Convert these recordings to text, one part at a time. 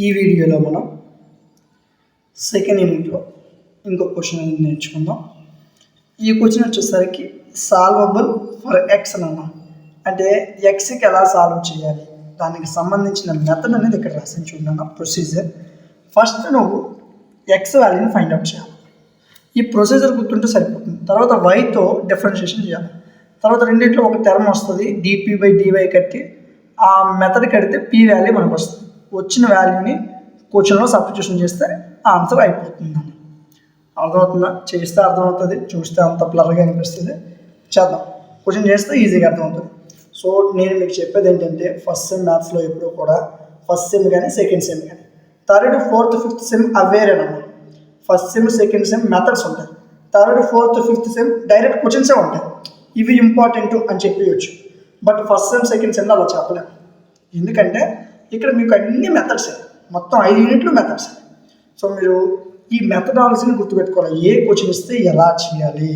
ఈ వీడియోలో మనం సెకండ్ యూనిట్లో ఇంకో క్వశ్చన్ అనేది నేర్చుకుందాం. ఈ క్వశ్చన్ వచ్చేసరికి సాల్వబుల్ ఫర్ ఎక్స్ అని అన్నాం. అంటే ఎక్స్కి ఎలా సాల్వ్ చేయాలి దానికి సంబంధించిన మెథడ్ అనేది ఇక్కడ రాసి చూడన్నా ప్రొసీజర్. ఫస్ట్ నువ్వు ఎక్స్ వాల్యూని ఫైండ్ అవుట్ చేయాలి. ఈ ప్రొసీజర్ గుర్తుంటే సరిపోతుంది. తర్వాత వైతో డిఫరెన్షియేషన్ చేయాలి. తర్వాత రెండింటిలో ఒక టర్మ్ వస్తుంది డిపి బై డివై కట్టి ఆ మెథడ్ కడితే పీ వాల్యూ మనకు వస్తుంది. వచ్చిన వాల్యూని క్వశ్చన్లో సబ్స్టిట్యూషన్ చేస్తే ఆన్సర్ అయిపోతుందని. అర్థమవుతుందా? చేస్తే అర్థమవుతుంది, చూస్తే అంత బ్లర్గా అనిపిస్తుంది. చేద్దాం. క్వశ్చన్ చేస్తే ఈజీగా అర్థమవుతుంది. సో నేను మీకు చెప్పేది ఏంటంటే ఫస్ట్ సెమ్ మ్యాథ్స్లో ఎప్పుడూ కూడా ఫస్ట్ సెమ్ కానీ సెకండ్ సెమ్ కానీ థర్డ్ ఫోర్త్ ఫిఫ్త్ సెమ్ అవేరేనమ్మా. First sem second sem methods ఉంటాయి. Third fourth fifth sem direct క్వశ్చన్సే ఉంటాయి. ఇవి ఇంపార్టెంట్ అని చెప్పవచ్చు. బట్ ఫస్ట్ సెమ్ సెకండ్ సెమ్లో అలా చెప్పలేము. ఎందుకంటే ఇక్కడ మీకు అన్ని మెథడ్సే, మొత్తం 5 యూనిట్లు మెథడ్స్. సో మీరు ఈ మెథడాలజీని గుర్తుపెట్టుకోవాలి. ఏ క్వశ్చన్ ఇస్తే ఎలా చేయాలి,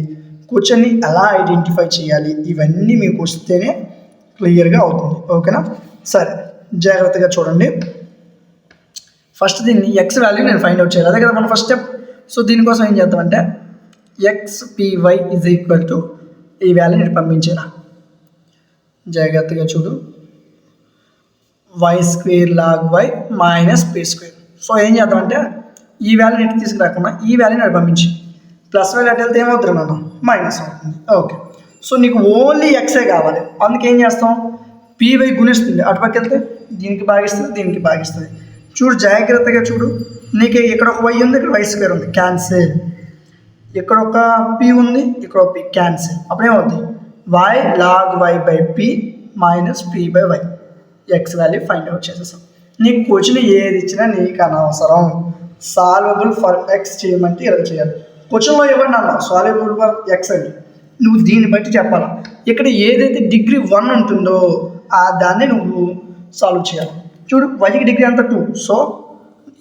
క్వశ్చన్ని ఎలా ఐడెంటిఫై చేయాలి, ఇవన్నీ మీకు వస్తేనే క్లియర్గా అవుతుంది. ఓకేనా? సరే, జాగ్రత్తగా చూడండి. ఫస్ట్ దీన్ని ఎక్స్ వాల్యూ నేను ఫైండ్ అవుట్ చేయాలి. అదే కదా మన ఫస్ట్ స్టెప్. సో దీనికోసం ఏం చేద్దామంటే X PY is equal to ఈ వాల్యూని పంపించేలా. జాగ్రత్తగా చూడు. Y square log Y minus P square. So ఏం చేద్దామంటే ఈ వాల్యూని ఎటు తీసుకురాకుండా ఈ వాల్యూని అటు పంపించి ప్లస్ వాల్యూ అటు వెళ్తే ఏమవుతుంది మనం మైనస్ అవుతుంది. ఓకే. సో నీకు ఓన్లీ ఎక్సే కావాలి. అందుకే ఏం చేస్తాం, పీవై గుణిస్తుంది. అటుపక్క వెళ్తే దీనికి భాగిస్తుంది, దీనికి భాగిస్తుంది. చూడు, జాగ్రత్తగా చూడు. నీకు ఇక్కడ ఒక వై ఉంది, ఇక్కడ వై స్క్వేర్ ఉంది, క్యాన్సిల్. ఇక్కడ ఒక పీ ఉంది, ఇక్కడ ఒక పీ, క్యాన్సిల్. అప్పుడేమవుతుంది y log why by p minus p by y. X value find out చేసేసాం. నీకు క్వశ్చన్ ఏది ఇచ్చినా నీకు అనవసరం. సాల్వబుల్ ఫర్ ఎక్స్ చేయమంటే ఇలా చేయాలి. క్వశ్చన్లో ఇవ్వండి అన్నా సాల్వబుల్ ఫర్ ఎక్స్ అని, నువ్వు దీన్ని బట్టి చెప్పాలి. ఇక్కడ ఏదైతే డిగ్రీ 1 ఉంటుందో దాన్ని నువ్వు సాల్వ్ చేయాలి. చూడు, వైకి డిగ్రీ అంతా 2. సో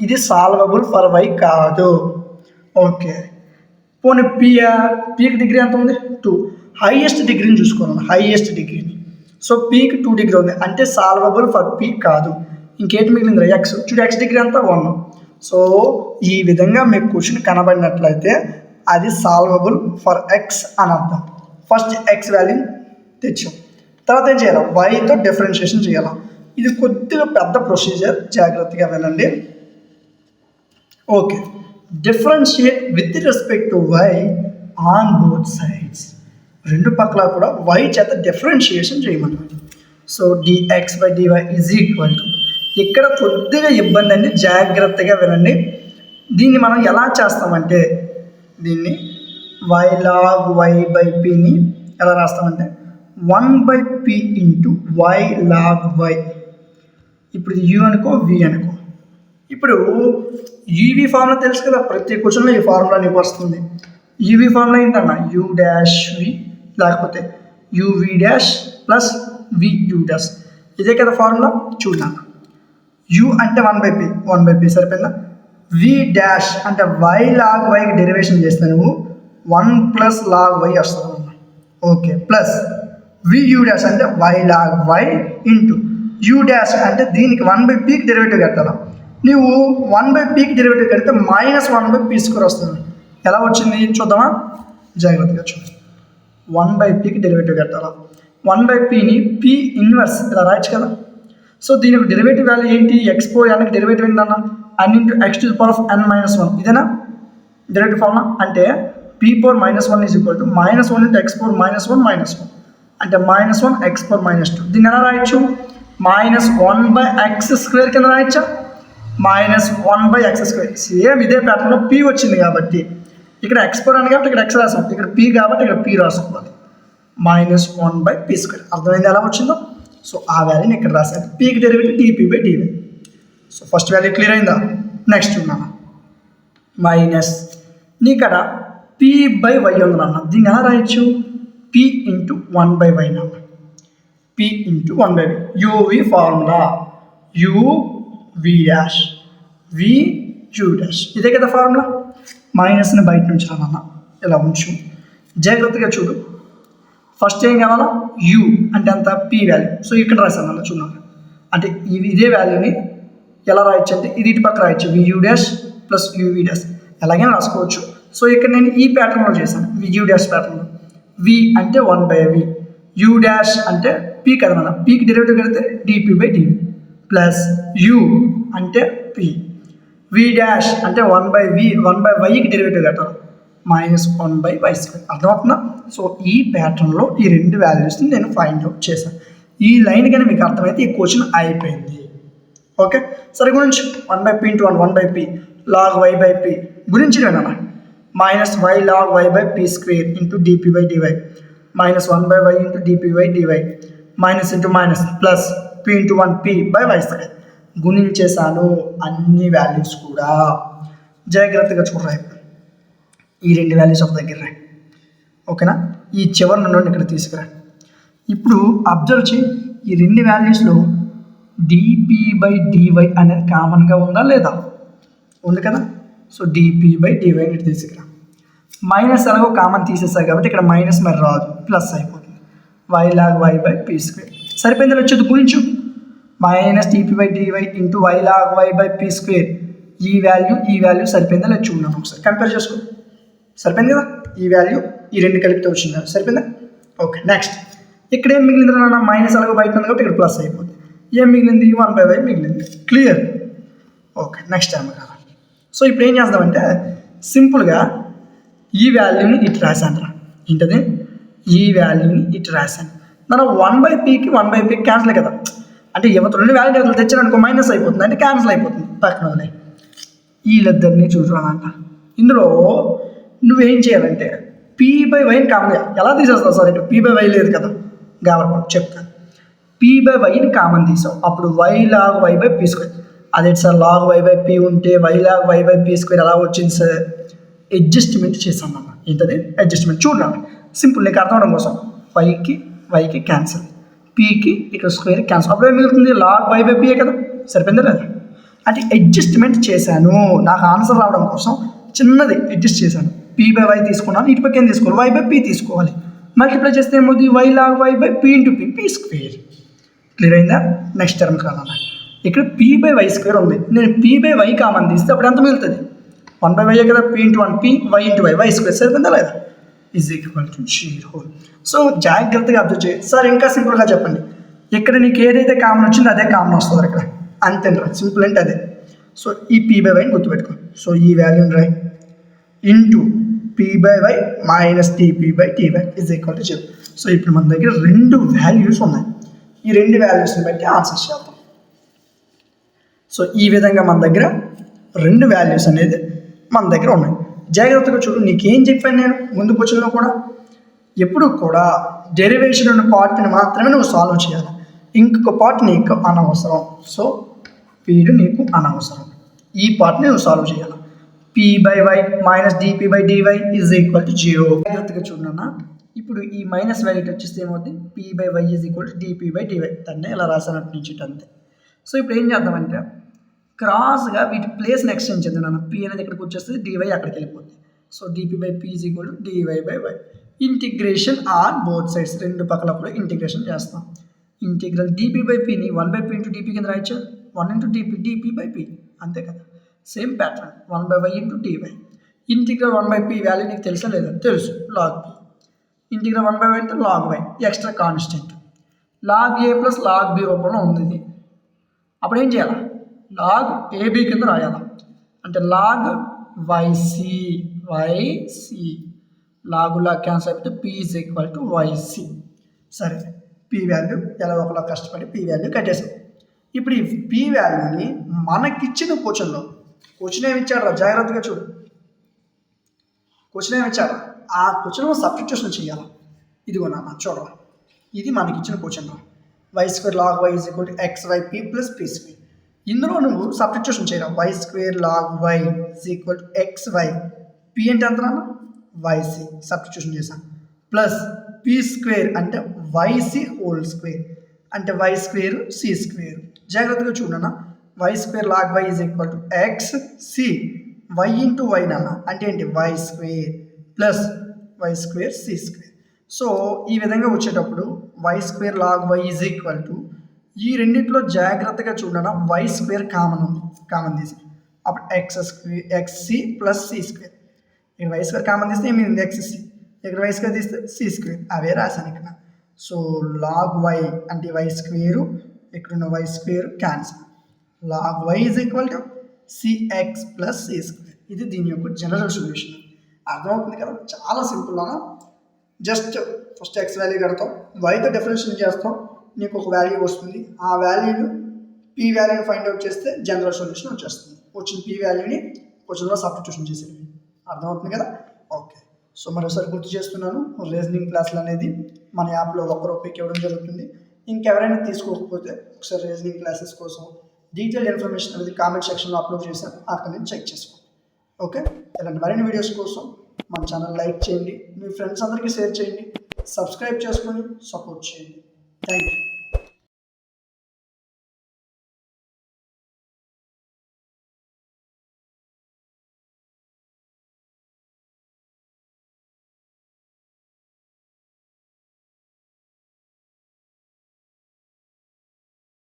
ఇది సాల్వబుల్ ఫర్ వై కాదు. ఓకే. పోనీ పీకి డిగ్రీ ఎంత ఉంది 2. హైయెస్ట్ డిగ్రీని చూసుకోవాలి, హైయెస్ట్ డిగ్రీని. సో పీకి 2 డిగ్రీ ఉంది అంటే సాల్వబుల్ ఫర్ పీ కాదు. ఇంకేంటి మిగిలింది ఎక్స్. చూడు, ఎక్స్ డిగ్రీ అంతా 1. సో ఈ విధంగా మీకు క్వశ్చన్ కనబడినట్లయితే అది సాల్వబుల్ ఫర్ ఎక్స్ అని అర్థం. ఫస్ట్ ఎక్స్ వాల్యూ తెచ్చాం. తర్వాత ఏం చేయాలి, వైతో డిఫరెన్షియేషన్ చేయాలి. ఇది కొద్దిగా పెద్ద ప్రొసీజర్, జాగ్రత్తగా వినండి. Okay. Differentiate with respect to y on both sides. రెండు పక్కల కూడా వై చేత డిఫరెన్షియేషన్ చేయమన్నమాట. So dx by dy is equal to, ఇక్కడ కొద్దిగా ఇబ్బంది అండి, జాగ్రత్తగా వినండి. దీన్ని మనం ఎలా చేస్తామంటే దీన్ని వై లాగ్ వై బై పీని ఎలా రాస్తామంటే 1/p into Y log Y. ఇప్పుడు యూ అనుకో, వి అనుకో. ఇప్పుడు యూవి ఫార్ములా తెలుసు కదా, ప్రతి క్వశ్చన్లో ఈ ఫార్ములా నీకు వస్తుంది. యూవి ఫార్ములా ఏంటన్నా యూ డాష్ వి లేకపోతే uv dash plus v you dash. ఇదే కదా ఫార్ములా. చూడన్నా, యూ అంటే 1/p సరిపోయిందా. వి డాష్ అంటే వై లాగ్ వైకి డెరివేషన్ చేస్తే నువ్వు 1 ప్లస్ లాగ్ వై వస్తుంది. Okay. Plus v you dash అంటే y log y into u dash అంటే దీనికి 1/pకి డెరివేటివ్ కట్టాలి. నువ్వు 1/pకి డెరివేటివ్ కడితే మైనస్ 1/p స్క్వేర్ వస్తుంది. ఎలా వచ్చింది చూద్దామా, జాగ్రత్తగా చూద్దాం. 1/pకి డెరివేటివ్ కట్టాలా. 1/pని పీ ఇన్వర్స్ ఇలా రాయొచ్చు కదా. సో దీనికి డెరివేటివ్ వాల్యూ ఏంటి, ఎక్స్ పవర్ ఎన్కి డెరివేటివ్ ఏంటన్నా n into X to the power of n-1. ఇదేనా డెరివేటివ్ ఫార్ములా. అంటే P power -1 is equal to -1 into X power -1 అంటే -1 ఎక్స్ పవర్ -2. దీన్ని ఎలా రాయొచ్చు, -1/x² కింద రాయొచ్చా, -1/x². సేమ్ ఇదే ప్యాటర్న్లో పీ వచ్చింది కాబట్టి ఇక్కడ ఎక్స్ పవర్ అని కాబట్టి ఇక్కడ ఎక్స్ రాసాం, ఇక్కడ పీ కాబట్టి ఇక్కడ పీ రాసుకోవాలి. -1/p². అర్థమైంది ఎలా వచ్చిందో. సో ఆ వాల్యూని ఇక్కడ రాశాను. పీకి derivative DP by DY. So first value clear అయిందా. నెక్స్ట్ ఉన్నాను మైనస్ నీకడ పీ బై వై ఉందన్న, దీన్ని ఎలా రాయొచ్చు, పీ ఇంటూ 1/y నాన్న. P into 1/y UV formula U V dash V you dash. ఇదే కదా ఫార్ములా. మైనస్ని బయట నుంచి రానన్న ఇలా ఉంచు. జాగ్రత్తగా చూడు. ఫస్ట్ ఏం కావాలా, యూ అంటే అంత పీ వాల్యూ. సో ఇక్కడ రాశాను అన్న చూడండి. అంటే ఇదే వాల్యూని ఎలా రాయొచ్చు అంటే ఇది ఇటు పక్క రాయొచ్చు వియూ డాష్ ప్లస్ యూవీ డాష్ ఎలాగైనా రాసుకోవచ్చు. సో ఇక్కడ నేను ఈ ప్యాటర్న్లో చేశాను వియూ డాష్ ప్యాటర్న్లో. వి అంటే 1/v, యూ డాష్ అంటే పీ కదా మన పీకి డెరివేటివ్ కడితే dp/dv ప్లస్ యూ అంటే పీ, వి డాష్ అంటే 1/వైకి డెరివేటివ్ కట్టాలి -1/y². అర్థమవుతుందా? సో ఈ ప్యాటర్న్లో ఈ రెండు వాల్యూస్ని నేను ఫైండ్ అవుట్ చేశాను. ఈ లైన్ కానీ మీకు అర్థమైతే ఈ క్వశ్చన్ అయిపోయింది. ఓకే, సరే గురించి 1/p into 1/p log y/p గురించి వినాలా -y log y/p² into dp/dy -1/y into dp/dy minus into minus plus p into 1p/y² గుణించేశాను అన్ని వాల్యూస్ కూడా. జాగ్రత్తగా చూడరా, ఈ రెండు వాల్యూస్ ఒక దగ్గర రాయి. ఓకేనా, ఈ చివరి నుండి ఇక్కడ తీసుకురా. ఇప్పుడు అబ్జర్వ్ చేయి, ఈ రెండు వాల్యూస్లో dp/dy అనేది కామన్గా ఉందా లేదా? ఉంది కదా. సో dp/dy ఇటు తీసుకురా. మైనస్ ఎలాగో కామన్ తీసేసారు కాబట్టి ఇక్కడ మైనస్ మరి రాదు, ప్లస్ అయిపోతుంది. y log y/p². సరిపోయింది, వచ్చేది గుణించు. -dp/dy into y log y/p². ఈ వాల్యూ సరిపోయిందా లేదు చూడండి ఒకసారి, కంపేర్ చేసుకో. సరిపోయింది కదా, ఈ వాల్యూ ఈ రెండు కలిపితే వచ్చిందా, సరిపోయిందా? ఓకే, నెక్స్ట్ ఇక్కడ ఏం మిగిలింది నా మైనస్ అలాగే బయట ఉంది కాబట్టి ఇక్కడ ప్లస్ అయిపోతుంది. ఏం మిగిలింది 1/y మిగిలింది. క్లియర్? ఓకే, నెక్స్ట్ టైం కదా. సో ఇప్పుడు ఏం చేద్దామంటే సింపుల్గా ఈ వాల్యూని ఇటు రాశాను రా. ఏంటది? ఈ వాల్యూని ఇటు రాశాను. నన్ను 1/pకి 1/p క్యాన్సిల్ కదా, అంటే ఎవరు రెండు వాల్యూ ఎవరు తెచ్చారనుకో మైనస్ అయిపోతుంది, అంటే క్యాన్సిల్ అయిపోతుంది. పక్కన వదిలే. వీళ్ళిద్దరిని చూడాలంట. ఇందులో నువ్వేం చేయాలంటే p/yని కామన్ ఎలా తీసేస్తావు సార్, ఇక్కడ p/y లేదు కదా, కాబట్టి చెప్తాను. p/yని కామన్ తీసావు, అప్పుడు y log y/p². అదే సార్ log y/p ఉంటే y log y/p² ఎలా వచ్చింది సార్? అడ్జస్ట్మెంట్ చేసాం అన్న. ఏంటది అడ్జస్ట్మెంట్? చూడండి సింపుల్, నీకు అర్థం అవడం కోసం. వైకి క్యాన్సిల్, పీకి ఇక్కడ స్క్వేర్ క్యాన్సిల్, అప్పుడు ఏం మిగులుతుంది? log y/p కదా, సరిపోయిందా లేదా? అంటే అడ్జస్ట్మెంట్ చేశాను, నాకు ఆన్సర్ రావడం కోసం చిన్నది అడ్జస్ట్ చేశాను. p/y తీసుకున్నాను, ఇటు పక్క ఏం తీసుకోవాలి? y/p తీసుకోవాలి. మల్టిప్లై చేస్తే ఏమవుతుంది? y log y/p into p². Clear అయిందా? నెక్స్ట్ టర్మ్కి రాదన్న. ఇక్కడ p/y² ఉంది, నేను p/y కామన్ తీస్తే అప్పుడు ఎంత మిగులుతుంది? 1/y కదా, p into 1p y into y² సరిపోయిందా లేదా? Is equal to 0. సో జాగ్రత్తగా అబ్జర్వ్ చేయి సార్. ఇంకా సింపుల్గా చెప్పండి, ఇక్కడ నీకు ఏదైతే కామన్ వచ్చిందో అదే కామన్ వస్తుంది ఇక్కడ, అంతేనా? సింపుల్ అంటే అదే. సో ఈ p/yని గుర్తుపెట్టుకో. సో ఈ వాల్యూని రాయి into p/y minus dp/dy is equal to 0. So ఇప్పుడు మన దగ్గర రెండు వాల్యూస్ ఉన్నాయి, ఈ రెండు వాల్యూస్ని బట్టి ఆన్సర్ చేద్దాం. సో ఈ విధంగా మన దగ్గర రెండు వాల్యూస్ అనేది మన దగ్గర ఉన్నాయి. జాగ్రత్తగా చూడు, నీకేం చెప్పాను నేను ముందు క్వశ్చన్లో కూడా, ఎప్పుడు కూడా డెరివేషన్ ఉన్న పార్ట్ని మాత్రమే నువ్వు సాల్వ్ చేయాలి, ఇంకొక పార్ట్ నీకు అనవసరం. సో వీడు నీకు అనవసరం, ఈ పార్ట్ని నువ్వు సాల్వ్ చేయాలి. p/y minus dp/dy is equal to 0. జాగ్రత్తగా చూడన్నా, ఇప్పుడు ఈ మైనస్ వాల్యూ వచ్చేస్తే ఏమవుతుంది? p/y is equal to dp/dy. దాన్ని ఎలా రాసానట్టు నుంచి అంతే. సో ఇప్పుడు ఏం చేద్దామంటే క్రాస్గా వీటి ప్లేస్ని ఎక్స్టెండ్ చేద్దాం నాన్న. p అనేది ఇక్కడికి వచ్చేస్తుంది, dy అక్కడికి వెళ్ళిపోతుంది. So dp/p is equal to dy/y. Integration on both sides, రెండు పక్కల కూడా ఇంటిగ్రేషన్ చేస్తాం. ఇంటిగ్రల్ dp/pని 1/p ఇంటూ dp కింద రాయొచ్చు, 1 ఇంటూ dp/p అంతే కదా. Same pattern 1/y into dy. Integral 1/p value నీకు తెలుసా లేదా? తెలుసు, log p. ఇంటిగ్రల్ 1/y అంటే log y, extra constant. log a plus log b రూపంలో ఉంది ఇది. అప్పుడు ఏం చేయాలి? log ab కింద రాయాలి, అంటే log yc log క్యాన్సిల్ అయిపోతే p is equal to yc. సరే, p వాల్యూ ఎలా ఒకలా కష్టపడి p వాల్యూ కట్టేసాం. ఇప్పుడు ఈ p వాల్యూని మనకిచ్చిన క్వశ్చన్ ఏమి ఇచ్చాడు రా, జాగ్రత్తగా చూడు. క్వశ్చన్ ఏమి ఇచ్చాడు, ఆ క్వశ్చన్ సబ్స్టిట్యూషన్ చేయాలి. ఇదిగో నాన్న చూడరా, ఇది మనకి ఇచ్చిన క్వశ్చన్ రా. y² log y is equal to xyp plus p². ఇందులో నువ్వు సబ్స్టిట్యూషన్ చేయరా. y² log y is equal to xy, p అంటే ఎంత నాన్న? yc సబ్స్టిట్యూషన్ చేశాను, ప్లస్ p² అంటే yc హోల్ స్క్వేర్, అంటే y² c². జాగ్రత్తగా చూడన్నా, y² log y is equal to xc y into y నాన్న, అంటే ఏంటి? y² plus y² c². So ఈ విధంగా వచ్చేటప్పుడు y² log y is equal to ఈ రెండింటిలో జాగ్రత్తగా చూడండి, వై స్క్వేర్ కామన్ ఉంది, కామన్ తీసి అప్పుడు ఎక్స్సి ప్లస్ సి స్క్వేర్. ఇక్కడ వై స్క్వేర్ కామన్ తీస్తే ఏమి ఎక్స్సి, ఇక్కడ వై స్క్వేర్ తీస్తే సి స్క్వేర్, అవే రాశాను ఇక్కడ. సో లాగ్ వై అంటే వై స్క్వేరు, ఇక్కడున్న Y square cancel. Log Y is equal to CX plus C square. ఇది దీని యొక్క జనరల్ సొల్యూషన్. అర్థమవుతుంది కదా, చాలా సింపుల్ అన్న. జస్ట్ ఫస్ట్ ఎక్స్ వాల్యూ కడతాం, వైతో డిఫరెన్షియేట్ చేస్తాం, నీకు ఒక వాల్యూ వస్తుంది. ఆ వాల్యూను పీ వాల్యూని ఫైండ్ అవుట్ చేస్తే జనరల్ సొల్యూషన్ వచ్చేస్తుంది. వచ్చిన పీ వాల్యూని క్వశ్చన్లో సబ్స్టిట్యూషన్ చేసేది. అర్థమవుతుంది కదా. ఓకే, సో మరోసారి గుర్తు చేస్తున్నాను, రీజనింగ్ క్లాసులు అనేది మన యాప్లో ₹1 ఇవ్వడం జరుగుతుంది. ఇంకెవరైనా తీసుకోకపోతే ఒకసారి రీజనింగ్ క్లాసెస్ కోసం డీటెయిల్ ఇన్ఫర్మేషన్ అనేది కామెంట్ సెక్షన్లో అప్లోడ్ చేశాను, అక్కడ నుంచి చెక్ చేసుకోండి. ఓకే, ఇలాంటి మరిన్ని వీడియోస్ కోసం మన ఛానల్ లైక్ చేయండి, మీ ఫ్రెండ్స్ అందరికీ షేర్ చేయండి, సబ్స్క్రైబ్ చేసుకొని సపోర్ట్ చేయండి. Thank you.